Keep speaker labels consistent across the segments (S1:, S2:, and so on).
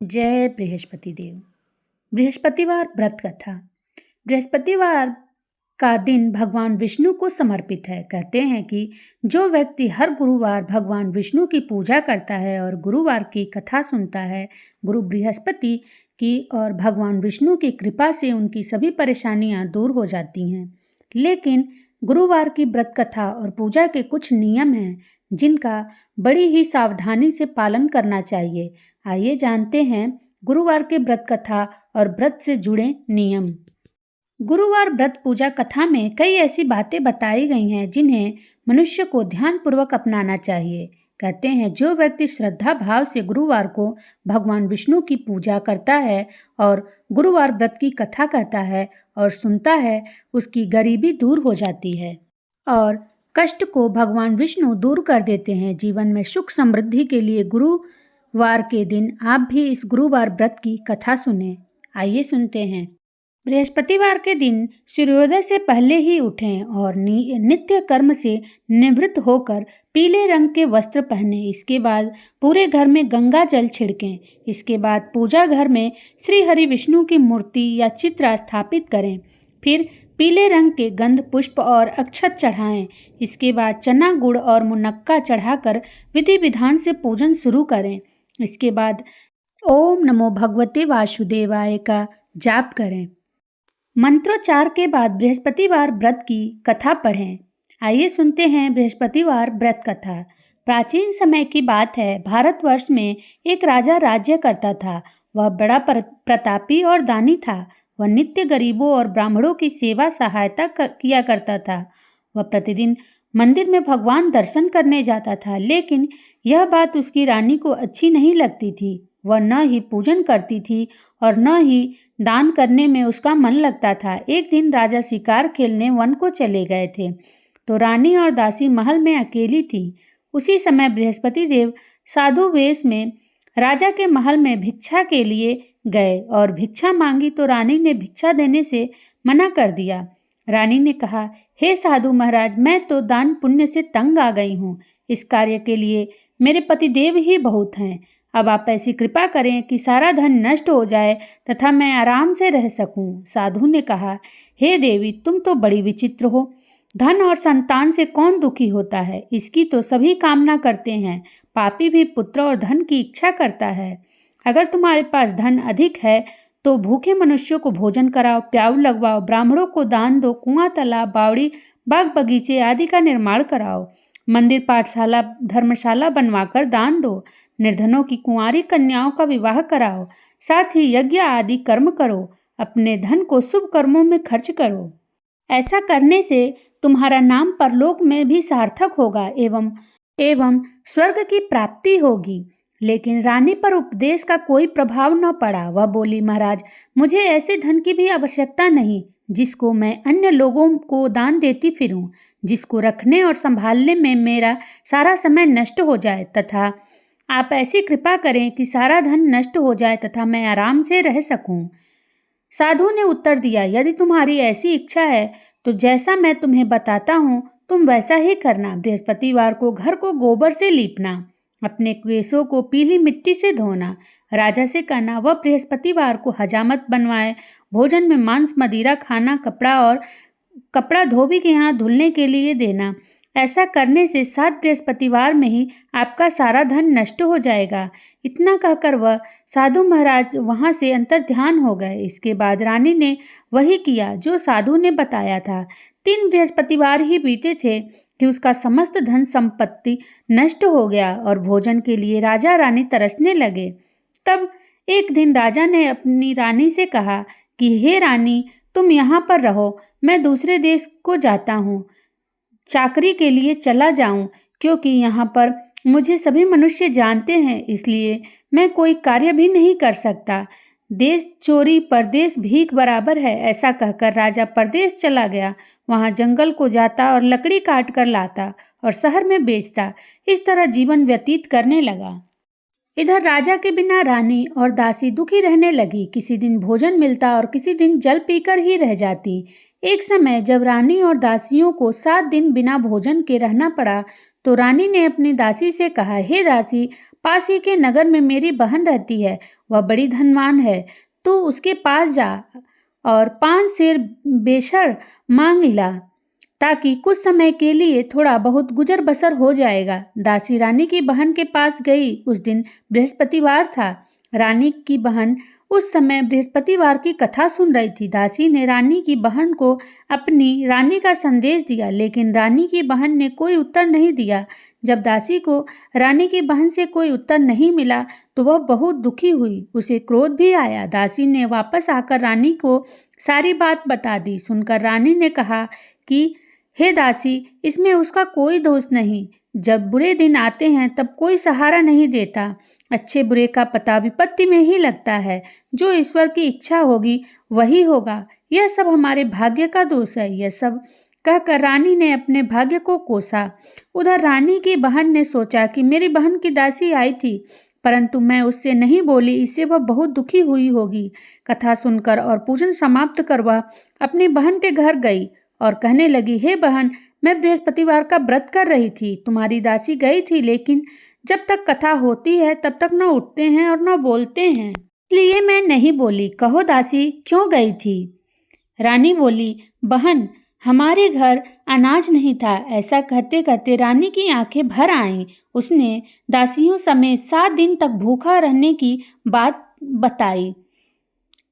S1: जय बृहस्पति देव। बृहस्पतिवार व्रत कथा। बृहस्पतिवार का दिन भगवान विष्णु को समर्पित है। कहते हैं कि जो व्यक्ति हर गुरुवार भगवान विष्णु की पूजा करता है और गुरुवार की कथा सुनता है, गुरु बृहस्पति की और भगवान विष्णु की कृपा से उनकी सभी परेशानियां दूर हो जाती हैं। लेकिन गुरुवार की व्रत कथा और पूजा के कुछ नियम हैं जिनका बड़ी ही सावधानी से पालन करना चाहिए। आइए जानते हैं गुरुवार के व्रत कथा और व्रत से जुड़े नियम। गुरुवार व्रत पूजा कथा में कई ऐसी बातें बताई गई हैं जिन्हें मनुष्य को ध्यानपूर्वक अपनाना चाहिए। कहते हैं जो व्यक्ति श्रद्धा भाव से गुरुवार को भगवान विष्णु की पूजा करता है और गुरुवार व्रत की कथा कहता है और सुनता है, उसकी गरीबी दूर हो जाती है और कष्ट को भगवान विष्णु दूर कर देते हैं। जीवन में सुख समृद्धि के लिए गुरुवार के दिन आप भी इस गुरुवार व्रत की कथा सुनें। आइए सुनते हैं। बृहस्पतिवार के दिन सूर्योदय से पहले ही उठें और नित्य कर्म से निवृत्त होकर पीले रंग के वस्त्र पहनें। इसके बाद पूरे घर में गंगा जल छिड़कें। इसके बाद पूजा घर में श्री हरि विष्णु की मूर्ति या चित्र स्थापित करें। फिर पीले रंग के गंध पुष्प और अक्षत चढ़ाएं। इसके बाद चना गुड़ और मुनक्का चढ़ाकर विधि विधान से पूजन शुरू करें। इसके बाद ओम नमो भगवते वासुदेवाय का जाप करें। मंत्रोच्चार के बाद बृहस्पतिवार व्रत की कथा पढ़ें। आइए सुनते हैं बृहस्पतिवार व्रत कथा। प्राचीन समय की बात है। भारतवर्ष में एक राजा राज्य करता था। वह बड़ा प्रतापी और दानी था। वह नित्य गरीबों और ब्राह्मणों की सेवा सहायता किया करता था। वह प्रतिदिन मंदिर में भगवान दर्शन करने जाता था, लेकिन यह बात उसकी रानी को अच्छी नहीं लगती थी। वह न ही पूजन करती थी और न ही दान करने में उसका मन लगता था। एक दिन राजा शिकार खेलने वन को चले गए थे, तो रानी और दासी महल में अकेली थी। उसी समय बृहस्पति देव साधु वेश में राजा के महल में भिक्षा के लिए गए और भिक्षा मांगी तो रानी ने भिक्षा देने से मना कर दिया। रानी ने कहा, हे साधु महाराज, मैं तो दान पुण्य से तंग आ गई हूँ। इस कार्य के लिए मेरे पतिदेव ही बहुत हैं। अब आप ऐसी कृपा करें कि सारा धन नष्ट हो जाए तथा मैं आराम से रह सकूं। साधु ने कहा, हे देवी, तुम तो बड़ी विचित्र हो। धन और संतान से कौन दुखी होता है? इसकी तो सभी कामना करते हैं। पापी भी पुत्र और धन की इच्छा करता है। अगर तुम्हारे पास धन अधिक है तो भूखे मनुष्यों को भोजन कराओ, प्याऊ लगवाओ, ब्राह्मणों को दान दो, कुआं, तालाब, बावड़ी, बाग बगीचे आदि का निर्माण कराओ, मंदिर, पाठशाला, धर्मशाला बनवाकर दान दो, निर्धनों की कुंवारी कन्याओं का विवाह कराओ, साथ ही यज्ञ आदि कर्म करो, अपने धन को शुभ कर्मों में खर्च करो। ऐसा करने से तुम्हारा नाम परलोक में भी सार्थक होगा एवं स्वर्ग की प्राप्ति होगी। लेकिन रानी पर उपदेश का कोई प्रभाव न पड़ा। वह बोली, महाराज, मुझे ऐसे धन की भी आवश्यकता नहीं जिसको मैं अन्य लोगों को दान देती फिरूं, जिसको रखने और संभालने में मेरा सारा समय नष्ट हो जाए, तथा आप ऐसी कृपा करें कि सारा धन नष्ट हो जाए तथा मैं आराम से रह सकूं। साधु ने उत्तर दिया, यदि तुम्हारी ऐसी इच्छा है तो जैसा मैं तुम्हें बताता हूँ तुम वैसा ही करना। बृहस्पतिवार को घर को गोबर से लीपना, अपने केसों को पीली मिट्टी से धोना, राजा से कहना वह बृहस्पतिवार को हजामत बनवाए, भोजन में मांस मदिरा खाना, कपड़ा धोबी के यहाँ धुलने के लिए देना। ऐसा करने से 7 बृहस्पतिवार में ही आपका सारा धन नष्ट हो जाएगा। इतना कहकर वह साधु महाराज वहां से अंतर्ध्यान हो गए। इसके बाद रानी ने वही किया जो साधु ने बताया था। 3 बृहस्पतिवार ही बीते थे कि उसका समस्त धन संपत्ति नष्ट हो गया और भोजन के लिए राजा रानी तरसने लगे। तब एक दिन राजा ने अपनी रानी से कहा कि हे रानी, तुम यहाँ पर रहो, मैं दूसरे देश को जाता हूँ, चाकरी के लिए चला जाऊं, क्योंकि यहाँ पर मुझे सभी मनुष्य जानते हैं, इसलिए मैं कोई कार्य भी नहीं कर सकता। देश चोरी परदेश भीख बराबर है। ऐसा कहकर राजा परदेश चला गया। वहाँ जंगल को जाता और लकड़ी काट कर लाता और शहर में बेचता। इस तरह जीवन व्यतीत करने लगा। इधर राजा के बिना रानी और दासी दुखी रहने लगी। किसी दिन भोजन मिलता और किसी दिन जल पीकर ही रह जाती। एक समय जब रानी और दासियों को 7 दिन बिना भोजन के रहना पड़ा तो रानी ने अपनी दासी से कहा, हे दासी, पास ही के नगर में मेरी बहन रहती है, वह बड़ी धनवान है, तू उसके पास जा और 5 सेर बेशर मांग ला, ताकि कुछ समय के लिए थोड़ा बहुत गुजर बसर हो जाएगा। दासी रानी की बहन के पास गई। उस दिन बृहस्पतिवार था। रानी की बहन उस समय बृहस्पतिवार की कथा सुन रही थी। दासी ने रानी की बहन को अपनी रानी का संदेश दिया, लेकिन रानी की बहन ने कोई उत्तर नहीं दिया। जब दासी को रानी की बहन से कोई उत्तर नहीं मिला तो वह बहुत दुखी हुई, उसे क्रोध भी आया। दासी ने वापस आकर रानी को सारी बात बता दी। सुनकर रानी ने कहा कि हे दासी, इसमें उसका कोई दोष नहीं। जब बुरे दिन आते हैं तब कोई सहारा नहीं देता। अच्छे बुरे का पता विपत्ति में ही लगता है। जो ईश्वर की इच्छा होगी वही होगा। यह सब हमारे भाग्य का दोष है। यह सब कहकर रानी ने अपने भाग्य को कोसा। उधर रानी की बहन ने सोचा कि मेरी बहन की दासी आई थी, परंतु मैं उससे नहीं बोली, इससे वह बहुत दुखी हुई होगी। कथा सुनकर और पूजन समाप्त कर वह अपनी बहन के घर गई और कहने लगी, हे बहन, मैं बृहस्पतिवार का व्रत कर रही थी। तुम्हारी दासी गई थी, लेकिन जब तक कथा होती है तब तक न उठते हैं और न बोलते हैं, इसलिए मैं नहीं बोली। कहो दासी, क्यों गई थी? रानी बोली, बहन, हमारे घर अनाज नहीं था। ऐसा कहते कहते रानी की आंखें भर आईं। उसने दासियों समेत 7 दिन तक भूखा रहने की बात बताई।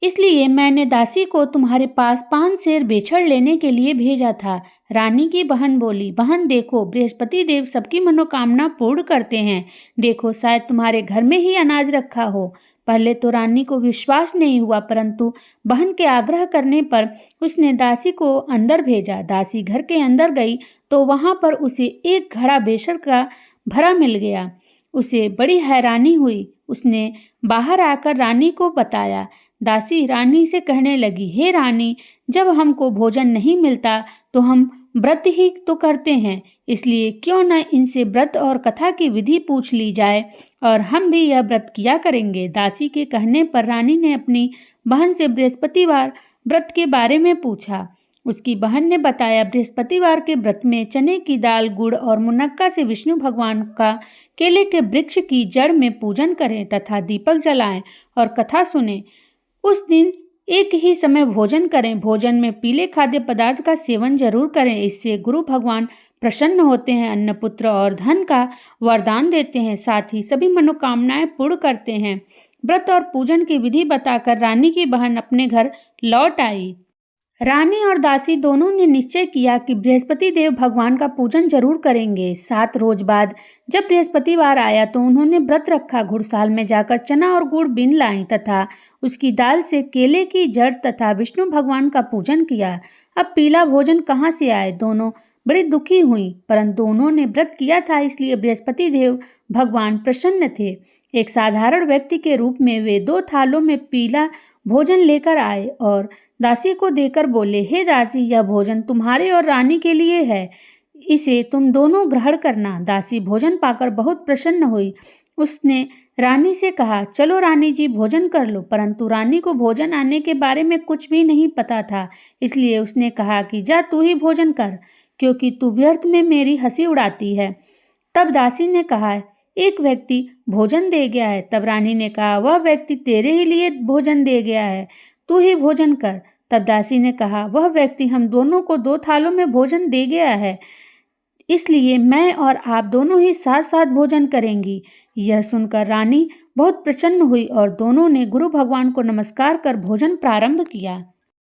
S1: इसलिए मैंने दासी को तुम्हारे पास 5 सेर बेछड़ लेने के लिए भेजा था। रानी की बहन बोली, बहन देखो, बृहस्पति देव सबकी मनोकामना पूर्ण करते हैं। देखो, शायद तुम्हारे घर में ही अनाज रखा हो। पहले तो रानी को विश्वास नहीं हुआ, परंतु बहन के आग्रह करने पर उसने दासी को अंदर भेजा। दासी घर के अंदर गई तो वहां पर उसे एक घड़ा बेशर का भरा मिल गया। उसे बड़ी हैरानी हुई। उसने बाहर आकर रानी को बताया। दासी रानी से कहने लगी, हे रानी, जब हमको भोजन नहीं मिलता तो हम व्रत ही तो करते हैं, इसलिए क्यों न इनसे व्रत और कथा की विधि पूछ ली जाए और हम भी यह व्रत किया करेंगे। दासी के कहने पर रानी ने अपनी बहन से बृहस्पतिवार व्रत के बारे में पूछा। उसकी बहन ने बताया, बृहस्पतिवार के व्रत में चने की दाल, गुड़ और मुनक्का से विष्णु भगवान का केले के वृक्ष की जड़ में पूजन करें तथा दीपक जलाएं और कथा सुने। उस दिन एक ही समय भोजन करें। भोजन में पीले खाद्य पदार्थ का सेवन जरूर करें, इससे गुरु भगवान प्रसन्न होते हैं, अन्न, पुत्र और धन का वरदान देते हैं, साथ ही सभी मनोकामनाएं पूर्ण करते हैं। व्रत और पूजन की विधि बताकर रानी की बहन अपने घर लौट आई। रानी और दासी दोनों ने निश्चय किया कि बृहस्पति देव भगवान का पूजन जरूर करेंगे। 7 रोज बाद जब बृहस्पतिवार आया तो उन्होंने व्रत रखा। घुड़साल में जाकर चना और गुड़ बीन लाई तथा उसकी दाल से केले की जड़ तथा विष्णु भगवान का पूजन किया। अब पीला भोजन कहाँ से आए? दोनों बड़ी दुखी हुई, परंतु उन्होंने व्रत किया था, इसलिए बृहस्पति देव भगवान प्रसन्न थे। एक साधारण व्यक्ति के रूप में वे 2 थालों में पीला भोजन लेकर आए और दासी को देकर बोले, हे दासी, यह भोजन तुम्हारे और रानी के लिए है, इसे तुम दोनों ग्रहण करना। दासी भोजन पाकर बहुत प्रसन्न हुई। उसने रानी से कहा, चलो रानी जी, भोजन कर लो। परंतु रानी को भोजन आने के बारे में कुछ भी नहीं पता था, इसलिए उसने कहा कि जा तू ही भोजन कर, क्योंकि तू व्यर्थ में मेरी हंसी उड़ाती है। तब दासी ने कहा, एक व्यक्ति भोजन दे गया है। तब रानी ने कहा, वह व्यक्ति तेरे ही लिए भोजन दे गया है, तू ही भोजन कर। तब दासी ने कहा, वह व्यक्ति हम दोनों को 2 थालों में भोजन दे गया है, इसलिए मैं और आप दोनों ही साथ साथ भोजन करेंगी। यह सुनकर रानी बहुत प्रसन्न हुई और दोनों ने गुरु भगवान को नमस्कार कर भोजन प्रारंभ किया।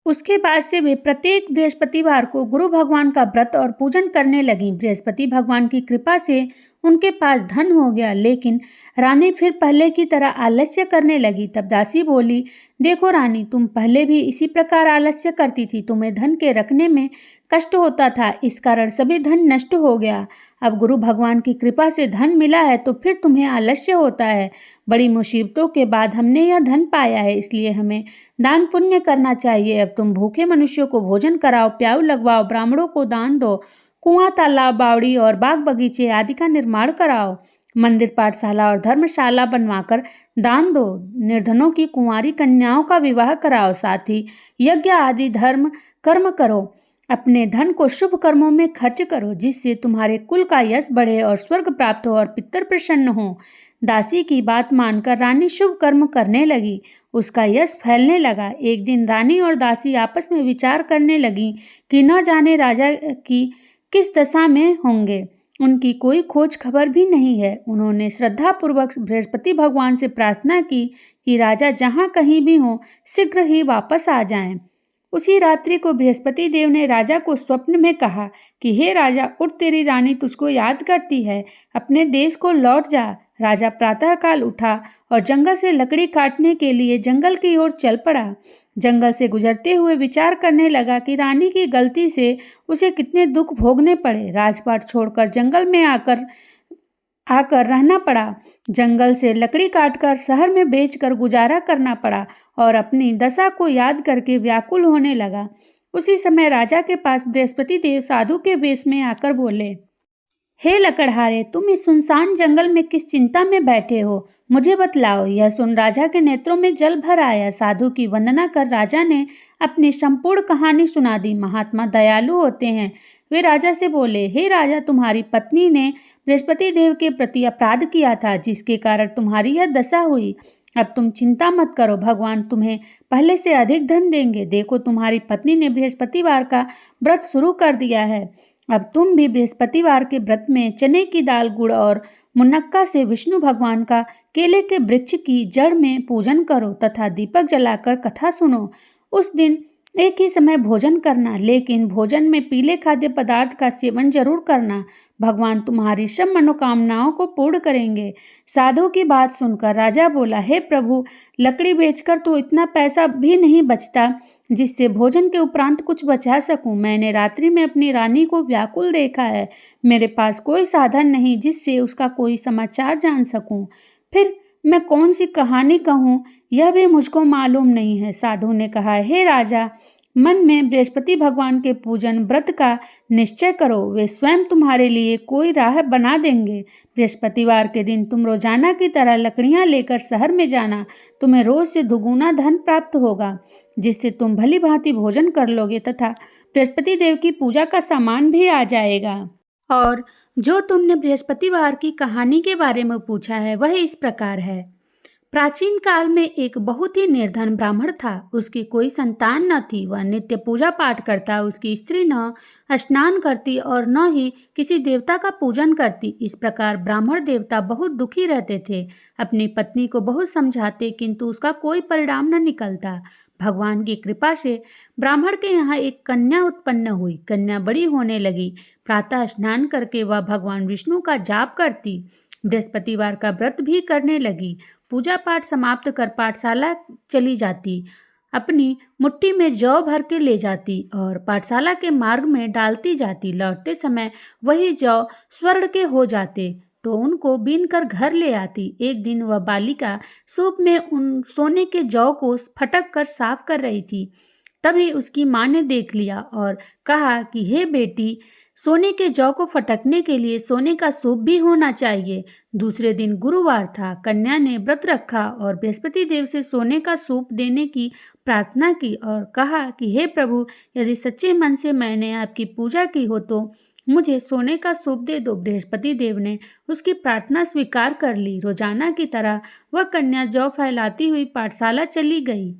S1: उसके बाद से वे प्रत्येक बृहस्पतिवार को गुरु भगवान का व्रत और पूजन करने लगीं। बृहस्पति भगवान की कृपा से उनके पास धन हो गया, लेकिन रानी फिर पहले की तरह आलस्य करने लगी। तब दासी बोली, देखो रानी, तुम पहले भी इसी प्रकार आलस्य करती थी, तुम्हें धन के रखने में कष्ट होता था, इस कारण सभी धन नष्ट हो गया। अब गुरु भगवान की कृपा से धन मिला है तो फिर तुम्हें आलस्य होता है। बड़ी मुसीबतों के बाद हमने यह धन पाया है, इसलिए हमें दान पुण्य करना चाहिए। अब तुम भूखे मनुष्यों को भोजन कराओ, प्याऊ लगवाओ, ब्राह्मणों को दान दो, कुआं, तालाब, बावड़ी और बाग बगीचे आदि का निर्माण कराओ, मंदिर, पाठशाला और धर्मशाला बनवाकर दान दो, निर्धनों की कुंवारी कन्याओं का विवाह कराओ, साथ ही यज्ञ आदि धर्म कर्म करो। अपने धन को शुभ कर्मों में खर्च करो, जिससे तुम्हारे कुल का यश बढ़े और स्वर्ग प्राप्त हो और पितर प्रसन्न हो। दासी की बात मानकर रानी शुभ कर्म करने लगी। उसका यश फैलने लगा। एक दिन रानी और दासी आपस में विचार करने लगी कि न जाने राजा की किस दशा में होंगे। उनकी कोई खोज खबर भी नहीं है। उन्होंने श्रद्धापूर्वक बृहस्पति भगवान से प्रार्थना की कि राजा जहाँ कहीं भी हो शीघ्र ही वापस आ जाएं। उसी रात्रि को बृहस्पति देव ने राजा को स्वप्न में कहा कि हे राजा, उठ, तेरी रानी तुझको याद करती है, अपने देश को लौट जा। राजा प्रातःकाल उठा और जंगल से लकड़ी काटने के लिए जंगल की ओर चल पड़ा। जंगल से गुजरते हुए विचार करने लगा कि रानी की गलती से उसे कितने दुख भोगने पड़े। राजपाट छोड़कर जंगल में आकर रहना पड़ा। जंगल से लकड़ी काटकर शहर में बेचकर गुजारा करना पड़ा और अपनी दशा को याद करके व्याकुल होने लगा। उसी समय राजा के पास बृहस्पति देव साधु के वेश में आकर बोले, हे लकड़हारे, तुम इस सुनसान जंगल में किस चिंता में बैठे हो, मुझे बतलाओ। यह सुन राजा के नेत्रों में जल भर आया। साधु की वंदना कर राजा ने अपनी संपूर्ण कहानी सुना दी। महात्मा दयालु होते हैं। वे राजा से बोले, हे राजा, तुम्हारी पत्नी ने बृहस्पति देव के प्रति अपराध किया था, जिसके कारण तुम्हारी यह दशा हुई। अब तुम चिंता मत करो, भगवान तुम्हें पहले से अधिक धन देंगे। देखो, तुम्हारी पत्नी ने बृहस्पतिवार का व्रत शुरू कर दिया है। अब तुम भी बृहस्पतिवार के व्रत में चने की दाल, गुड़ और मुनक्का से विष्णु भगवान का केले के वृक्ष की जड़ में पूजन करो तथा दीपक जलाकर कथा सुनो। उस दिन एक ही समय भोजन करना, लेकिन भोजन में पीले खाद्य पदार्थ का सेवन जरूर करना। भगवान तुम्हारी सब मनोकामनाओं को पूर्ण करेंगे। साधु की बात सुनकर राजा बोला, हे प्रभु, लकड़ी बेचकर तो इतना पैसा भी नहीं बचता जिससे भोजन के उपरांत कुछ बचा सकूं। मैंने रात्रि में अपनी रानी को व्याकुल देखा है। मेरे पास कोई साधन नहीं जिससे उसका कोई समाचार जान सकूं। फिर मैं कौन सी कहानी कहूँ, यह भी मुझको मालूम नहीं है। साधु ने कहा, हे राजा, मन में बृहस्पति भगवान के पूजन व्रत का निश्चय करो, वे स्वयं तुम्हारे लिए कोई राह बना देंगे। बृहस्पतिवार के दिन तुम रोजाना की तरह लकड़ियां लेकर शहर में जाना। तुम्हें रोज से दुगुना धन प्राप्त होगा, जिससे तुम भली भांति भोजन कर लोगे तथा बृहस्पति देव की पूजा का सामान भी आ जाएगा। और जो तुमने बृहस्पतिवार की कहानी के बारे में पूछा है, वह इस प्रकार है। प्राचीन काल में एक बहुत ही निर्धन ब्राह्मण था। उसकी कोई संतान न थी। वह नित्य पूजा पाठ करता। उसकी स्त्री न स्नान करती और न ही किसी देवता का पूजन करती। इस प्रकार ब्राह्मण देवता बहुत दुखी रहते थे। अपनी पत्नी को बहुत समझाते, किंतु उसका कोई परिणाम न निकलता। भगवान की कृपा से ब्राह्मण के यहाँ एक कन्या उत्पन्न हुई। कन्या बड़ी होने लगी। प्रातः स्नान करके वह भगवान विष्णु का जाप करती। बृहस्पतिवार का व्रत भी करने लगी। पूजा पाठ समाप्त कर पाठशाला चली जाती। अपनी मुट्ठी में जौ भर के ले जाती और पाठशाला के मार्ग में डालती जाती। लौटते समय वही जौ स्वर्ण के हो जाते तो उनको बीन कर घर ले आती। एक दिन वह बालिका सूप में उन सोने के जौ को फटक कर साफ कर रही थी। तभी उसकी माँ ने देख लिया और कहा कि हे बेटी, सोने के जौ को फटकने के लिए सोने का सूप भी होना चाहिए। दूसरे दिन गुरुवार था। कन्या ने व्रत रखा और बृहस्पति देव से सोने का सूप देने की प्रार्थना की और कहा कि हे प्रभु, यदि सच्चे मन से मैंने आपकी पूजा की हो तो मुझे सोने का सूप दे दो। बृहस्पति देव ने उसकी प्रार्थना स्वीकार कर ली। रोजाना की तरह वह कन्या जौ फैलाती हुई पाठशाला चली गई।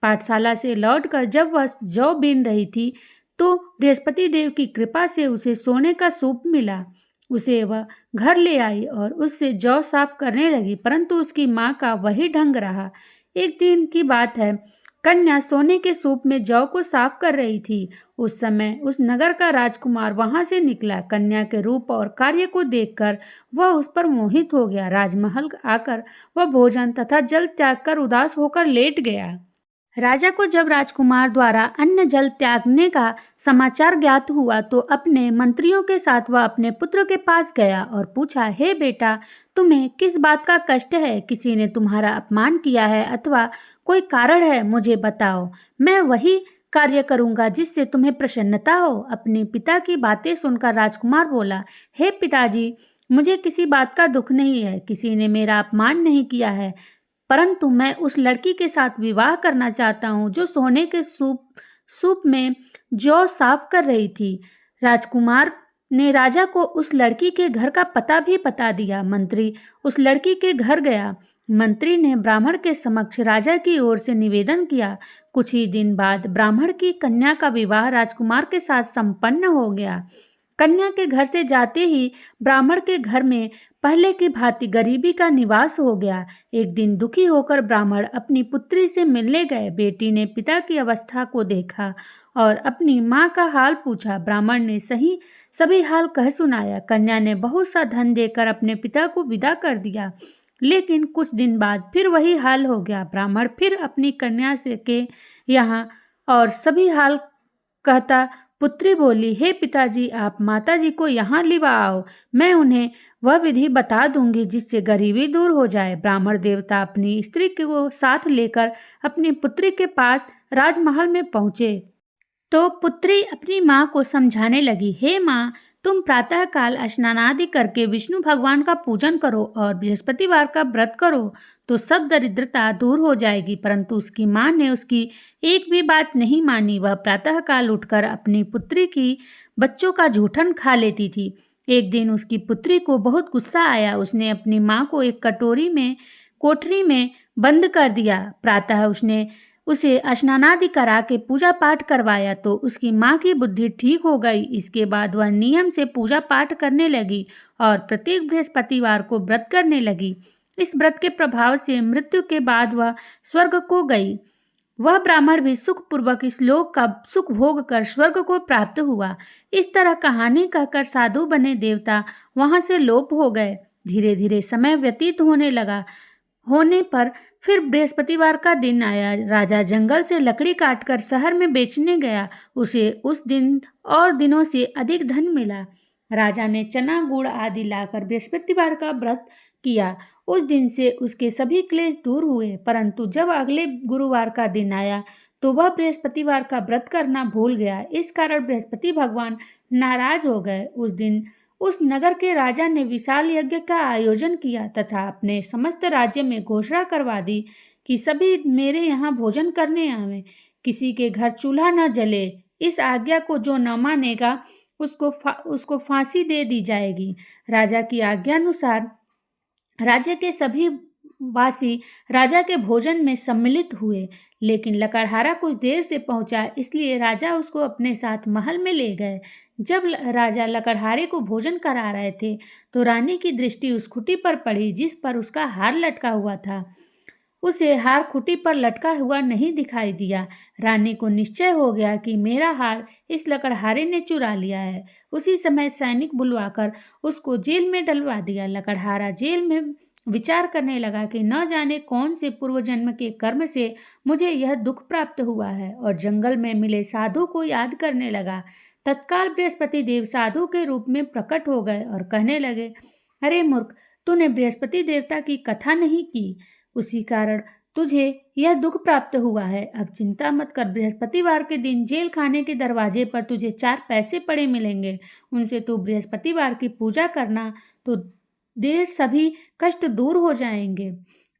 S1: पाठशाला से लौटकर जब वह जौ बीन रही थी तो बृहस्पति देव की कृपा से उसे सोने का सूप मिला। उसे वह घर ले आई और उससे जौ साफ करने लगी, परंतु उसकी माँ का वही ढंग रहा। एक दिन की बात है, कन्या सोने के सूप में जौ को साफ कर रही थी। उस समय उस नगर का राजकुमार वहां से निकला। कन्या के रूप और कार्य को देखकर वह उस पर मोहित हो गया। राजमहल आकर वह भोजन तथा जल त्याग कर उदास होकर लेट गया। राजा को जब राजकुमार द्वारा अन्न जल त्यागने का समाचार ज्ञात हुआ तो अपने मंत्रियों के साथ वह अपने पुत्र के पास गया और पूछा, हे बेटा, तुम्हें किस बात का कष्ट है? किसी ने तुम्हारा अपमान किया है अथवा कोई कारण है? मुझे बताओ, मैं वही कार्य करूंगा जिससे तुम्हें प्रसन्नता हो। अपने पिता की बातें सुनकर राजकुमार बोला, हे पिताजी, मुझे किसी बात का दुख नहीं है। किसी ने मेरा अपमान नहीं किया है, परंतु मैं उस लड़की के साथ विवाह करना चाहता हूँ जो सोने के सूप सूप में जौ साफ कर रही थी। राजकुमार ने राजा को उस लड़की के घर का पता भी बता दिया। मंत्री उस लड़की के घर गया। मंत्री ने ब्राह्मण के समक्ष राजा की ओर से निवेदन किया। कुछ ही दिन बाद ब्राह्मण की कन्या का विवाह राजकुमार के साथ संपन्न हो गया। कन्या के घर से जाते ही ब्राह्मण के घर में पहले की भांति गरीबी का निवास हो गया। एक दिन दुखी होकर ब्राह्मण अपनी पुत्री से मिलने गए। बेटी ने पिता की अवस्था को देखा और अपनी माँ का हाल पूछा। ब्राह्मण ने सभी हाल कह सुनाया। कन्या ने बहुत सा धन देकर अपने पिता को विदा कर दिया, लेकिन कुछ दिन बाद फिर वही हाल हो गया। ब्राह्मण फिर अपनी कन्या से के यहाँ और सभी हाल कहता। पुत्री बोली, हे पिताजी, आप माताजी को यहाँ लिवा आओ, मैं उन्हें वह विधि बता दूंगी जिससे गरीबी दूर हो जाए। ब्राह्मण देवता अपनी स्त्री को साथ लेकर अपनी पुत्री के पास राजमहल में पहुँचे तो पुत्री अपनी माँ को समझाने लगी, हे माँ, तुम प्रातःकाल स्नानादि करके विष्णु भगवान का पूजन करो और बृहस्पतिवार का व्रत करो तो सब दरिद्रता दूर हो जाएगी। परंतु उसकी माँ ने उसकी एक भी बात नहीं मानी। वह प्रातःकाल उठकर अपनी पुत्री की बच्चों का जूठन खा लेती थी। एक दिन उसकी पुत्री को बहुत गुस्सा आया। उसने अपनी माँ को एक कोठरी में बंद कर दिया। प्रातः उसने उसे स्नानादि करा के पूजा पाठ करवाया तो उसकी माँ की बुद्धि ठीक हो गई। इसके बाद वह नियम से पूजा पाठ करने लगी और प्रत्येक बृहस्पतिवार को व्रत करने लगी। इस व्रत के प्रभाव से मृत्यु के बाद वह स्वर्ग को गई। वह ब्राह्मण भी सुखपूर्वक इस लोक का सुख भोग कर स्वर्ग को प्राप्त हुआ। इस तरह कहानी कहकर साधु बने देवता वहां से लोप हो गए। धीरे धीरे समय व्यतीत होने पर फिर बृहस्पतिवार का दिन आया। राजा जंगल से लकड़ी काटकर शहर में बेचने गया। उसे उस दिन और दिनों से अधिक धन मिला। राजा ने चना गुड़ आदि लाकर बृहस्पतिवार का व्रत किया। उस दिन से उसके सभी क्लेश दूर हुए। परंतु जब अगले गुरुवार का दिन आया तो वह बृहस्पतिवार का व्रत करना भूल गया। इस कारण बृहस्पति भगवान नाराज हो गए। उस दिन उस नगर के राजा ने विशाल यज्ञ का आयोजन किया तथा अपने समस्त राज्य में घोषणा करवा दी कि सभी मेरे यहाँ भोजन करने आवे, किसी के घर चूल्हा न जले। इस आज्ञा को जो न मानेगा उसको फांसी दे दी जाएगी। राजा की आज्ञानुसार राज्य के सभी वासी राजा के भोजन में सम्मिलित हुए, लेकिन लकड़हारा कुछ देर से पहुंचा, इसलिए राजा उसको अपने साथ महल में ले गए। जब राजा लकड़हारे को भोजन करा रहे थे तो रानी की दृष्टि उस खुटी पर पड़ी जिस पर उसका हार लटका हुआ था। उसे हार खुटी पर लटका हुआ नहीं दिखाई दिया। रानी को निश्चय हो गया कि मेरा हार इस लकड़हारे ने चुरा लिया है। उसी समय सैनिक बुलवाकर उसको जेल में डलवा दिया। लकड़हारा जेल में विचार करने लगा कि न जाने कौन से पूर्व जन्म के कर्म से मुझे यह दुख प्राप्त हुआ है, और जंगल में मिले साधु को याद करने लगा। तत्काल बृहस्पति देव साधु के रूप में प्रकट हो गए और कहने लगे, अरे मूर्ख, तूने बृहस्पति देवता की कथा नहीं की, उसी कारण तुझे यह दुख प्राप्त हुआ है। अब चिंता मत कर, बृहस्पतिवार के दिन जेल खाने के दरवाजे पर तुझे 4 पैसे पड़े मिलेंगे। उनसे तू बृहस्पतिवार की पूजा करना तो देर सभी कष्ट दूर हो जाएंगे।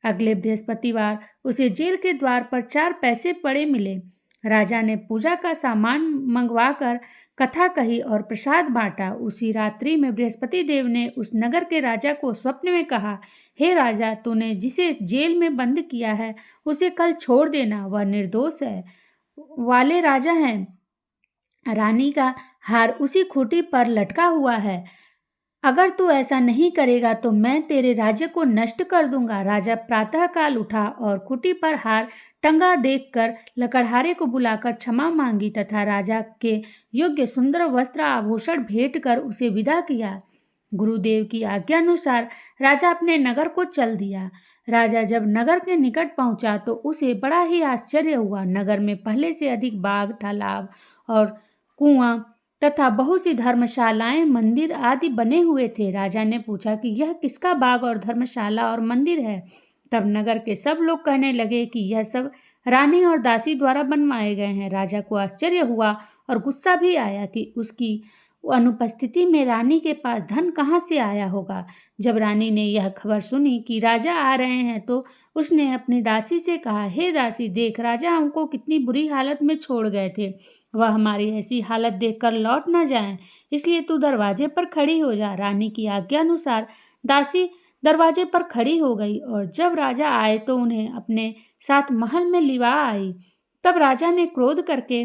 S1: अगले बृहस्पतिवार उसे जेल के द्वार पर 4 पैसे पड़े मिले। राजा ने पूजा का सामान मंगवाकर कथा कही और प्रसाद बांटा। उसी रात्रि में बृहस्पति देव ने उस नगर के राजा को स्वप्न में कहा, हे राजा, तूने जिसे जेल में बंद किया है उसे कल छोड़ देना, वह निर्दोष है वाले राजा हैं। रानी का हार उसी खूंटी पर लटका हुआ है। अगर तू ऐसा नहीं करेगा तो मैं तेरे राज्य को नष्ट कर दूंगा। राजा प्रातःकाल उठा और खूंटी पर हार टंगा देखकर लकड़हारे को बुलाकर क्षमा मांगी तथा राजा के योग्य सुंदर वस्त्र आभूषण भेंट कर उसे विदा किया। गुरुदेव की आज्ञानुसार राजा अपने नगर को चल दिया। राजा जब नगर के निकट पहुंचा तो उसे बड़ा ही आश्चर्य हुआ। नगर में पहले से अधिक बाग, तालाब और कुआं तथा बहुत सी धर्मशालाएं, मंदिर आदि बने हुए थे। राजा ने पूछा कि यह किसका बाग और धर्मशाला और मंदिर है। तब नगर के सब लोग कहने लगे कि यह सब रानी और दासी द्वारा बनवाए गए हैं। राजा को आश्चर्य हुआ और गुस्सा भी आया कि अनुपस्थिति में रानी के पास धन कहाँ से आया होगा। जब रानी ने यह खबर सुनी कि राजा आ रहे हैं तो उसने अपनी दासी से कहा, हे दासी, देख, राजा हमको कितनी बुरी हालत में छोड़ गए थे। वह हमारी ऐसी हालत देखकर लौट न जाएं, इसलिए तू दरवाजे पर खड़ी हो जा। रानी की आज्ञा अनुसार दासी दरवाजे पर खड़ी हो गई और जब राजा आए तो उन्हें अपने साथ महल में लिवा आई। तब राजा ने क्रोध करके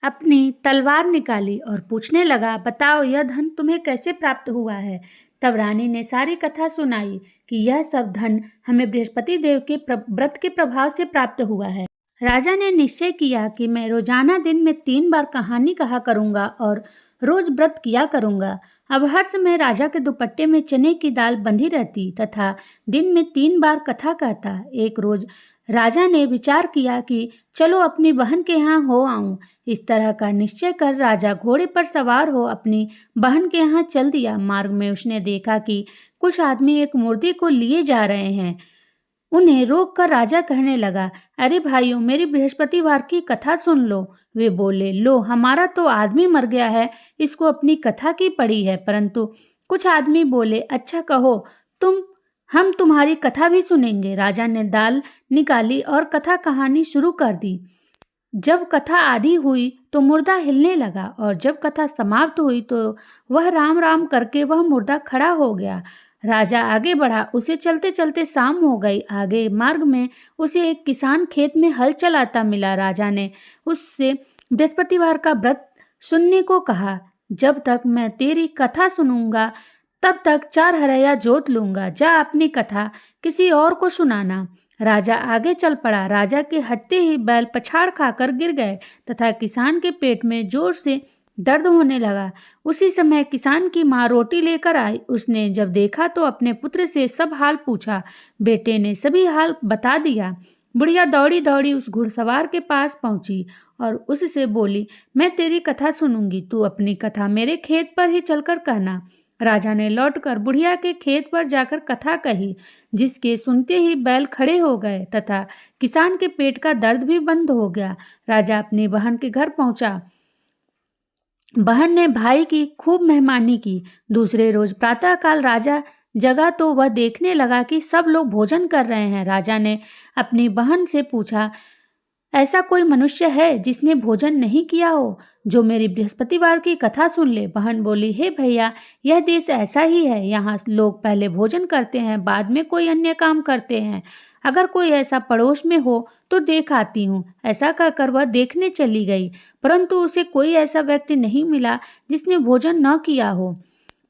S1: अपनी तलवार निकाली और पूछने लगा, बताओ यह धन तुम्हें कैसे प्राप्त हुआ है। तब रानी ने सारी कथा सुनाई कि यह सब धन हमें बृहस्पति देव के व्रत के प्रभाव से प्राप्त हुआ है। राजा ने निश्चय किया कि मैं रोजाना दिन में 3 बार कहानी कहा करूंगा और रोज व्रत किया करूंगा। अब हर समय राजा के दुपट्टे में चने की दाल बंधी रहती तथा दिन में 3 बार कथा कहता। एक रोज राजा ने विचार किया कि चलो अपनी बहन के यहाँ हो आऊं। इस तरह का निश्चय कर राजा घोड़े पर सवार हो अपनी बहन के यहाँ चल दिया। मार्ग में उसने देखा कि कुछ आदमी एक मूर्ति को लिए जा रहे हैं। उन्हें रोककर राजा कहने लगा, अरे भाइयों, मेरी बृहस्पतिवार की कथा सुन लो। वे बोले, लो, हमारा तो आदमी मर गया है, इसको अपनी कथा की पड़ी है। परंतु कुछ आदमी बोले, अच्छा कहो, हम तुम्हारी कथा भी सुनेंगे। राजा ने दाल निकाली और कथा कहानी शुरू कर दी। जब कथा आधी हुई तो मुर्दा हिलने लगा और जब कथा समाप्त हुई तो वह राम राम करके वह मुर्दा खड़ा हो गया। राजा आगे बढ़ा, उसे चलते चलते शाम हो गई। आगे मार्ग में उसे एक किसान खेत में हल चलाता मिला। राजा ने उससे बृहस्पतिवार का व्रत सुनने को कहा। जब तक मैं तेरी कथा सुनूंगा तब तक 4 हरैया जोत लूंगा। जा अपनी कथा किसी और को सुनाना। राजा आगे चल पड़ा। राजा के हटते ही बैल पछाड़ खाकर गिर गए तथा किसान के पेट में जोर से दर्द होने लगा। उसी समय किसान की माँ रोटी लेकर आई। उसने जब देखा तो अपने पुत्र से सब हाल पूछा। बेटे ने सभी हाल बता दिया। बुढ़िया दौड़ी दौड़ी उस घुड़सवार के पास पहुंची और उससे बोली, मैं तेरी कथा सुनूंगी, तू अपनी कथा मेरे खेत पर ही चलकर कहना। राजा ने लौटकर बुढ़िया के खेत पर जाकर कथा कही, जिसके सुनते ही बैल खड़े हो गए तथा किसान के पेट का दर्द भी बंद हो गया। राजा अपनी बहन के घर पहुंचा। बहन ने भाई की खूब मेहमानी की। दूसरे रोज प्रातःकाल राजा जगा तो वह देखने लगा कि सब लोग भोजन कर रहे हैं। राजा ने अपनी बहन से पूछा, ऐसा कोई मनुष्य है जिसने भोजन नहीं किया हो, जो मेरी बृहस्पतिवार की कथा सुन ले। बहन बोली, हे भैया, यह देश ऐसा ही है। यहाँ लोग पहले भोजन करते हैं, बाद में कोई अन्य काम करते हैं। अगर कोई ऐसा पड़ोस में हो तो देख आती हूँ। ऐसा कहकर वह देखने चली गई, परंतु उसे कोई ऐसा व्यक्ति नहीं मिला जिसने भोजन न किया हो।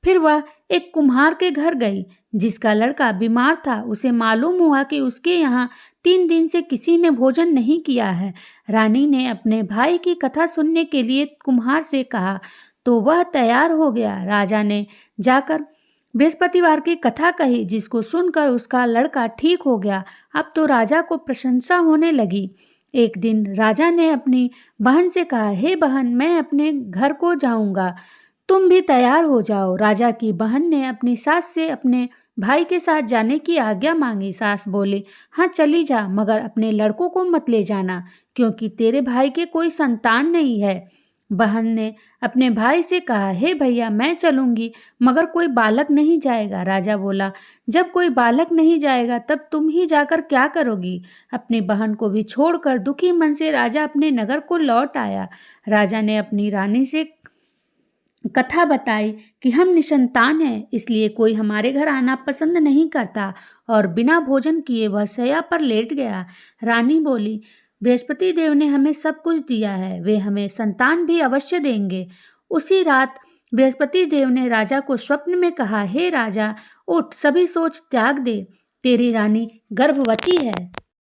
S1: फिर वह एक कुम्हार के घर गई, जिसका लड़का बीमार था। उसे मालूम हुआ कि उसके यहाँ 3 दिन से किसी ने भोजन नहीं किया है। रानी ने अपने भाई की कथा सुनने के लिए कुम्हार से कहा तो वह तैयार हो गया। राजा ने जाकर बृहस्पतिवार की कथा कही, जिसको सुनकर उसका लड़का ठीक हो गया। अब तो राजा को प्रशंसा होने लगी। एक दिन राजा ने अपनी बहन से कहा, हे बहन, मैं अपने घर को जाऊंगा, तुम भी तैयार हो जाओ। राजा की बहन ने अपनी सास से अपने भाई के साथ जाने की आज्ञा मांगी। सास बोले, हाँ चली जा, मगर अपने लड़कों को मत ले जाना, क्योंकि तेरे भाई के कोई संतान नहीं है। बहन ने अपने भाई से कहा, हे भैया, मैं चलूंगी, मगर कोई बालक नहीं जाएगा। राजा बोला, जब कोई बालक नहीं जाएगा तब तुम ही जाकर क्या करोगी। अपनी बहन को भी छोड़कर दुखी मन से राजा अपने नगर को लौट आया। राजा ने अपनी रानी से कथा बताई कि हम निसंतान हैं, इसलिए कोई हमारे घर आना पसंद नहीं करता, और बिना भोजन किए वह शैया पर लेट गया। रानी बोली, बृहस्पति देव ने हमें सब कुछ दिया है, वे हमें संतान भी अवश्य देंगे। उसी रात बृहस्पति देव ने राजा को स्वप्न में कहा, हे राजा, उठ, सभी सोच त्याग दे, तेरी रानी गर्भवती है।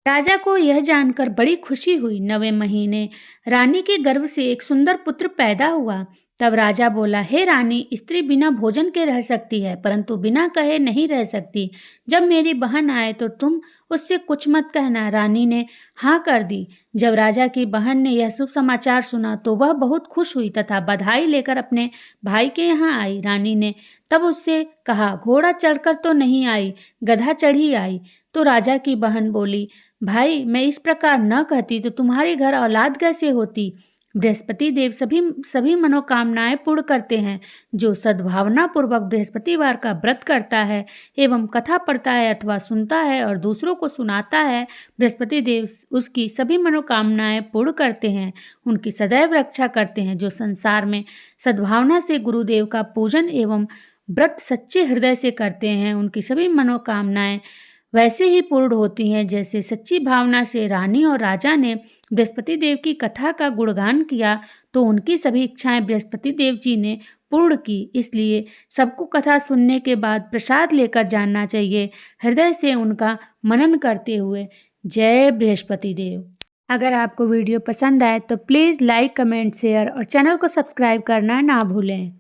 S1: राजा को यह जानकर बड़ी खुशी हुई। 9वें महीने रानी के गर्भ से एक सुंदर पुत्र पैदा हुआ। तब राजा बोला, हे रानी, स्त्री बिना भोजन के रह सकती है, परंतु बिना कहे नहीं रह सकती। जब मेरी बहन आए तो तुम उससे कुछ मत कहना। रानी ने हाँ कर दी। जब राजा की बहन ने यह शुभ समाचार सुना तो वह बहुत खुश हुई तथा बधाई लेकर अपने भाई के यहाँ आई। रानी ने तब उससे कहा, घोड़ा चढ़कर तो नहीं आई, गधा चढ़ी आई। तो राजा की बहन बोली, भाई, मैं इस प्रकार न कहती तो तुम्हारे घर औलाद कैसे होती। बृहस्पति देव सभी मनोकामनाएं पूर्ण करते हैं। जो सद्भावना पूर्वक बृहस्पतिवार का व्रत करता है एवं कथा पढ़ता है अथवा सुनता है और दूसरों को सुनाता है, बृहस्पति देव उसकी सभी मनोकामनाएं पूर्ण करते हैं, उनकी सदैव रक्षा करते हैं। जो संसार में सद्भावना से गुरुदेव का पूजन एवं व्रत सच्चे हृदय से करते हैं, उनकी सभी मनोकामनाएं वैसे ही पूर्ण होती हैं जैसे सच्ची भावना से रानी और राजा ने बृहस्पति देव की कथा का गुणगान किया तो उनकी सभी इच्छाएं बृहस्पति देव जी ने पूर्ण की। इसलिए सबको कथा सुनने के बाद प्रसाद लेकर जाना चाहिए, हृदय से उनका मनन करते हुए। जय बृहस्पति देव। अगर आपको वीडियो पसंद आए तो प्लीज़ लाइक, कमेंट, शेयर और चैनल को सब्सक्राइब करना ना भूलें।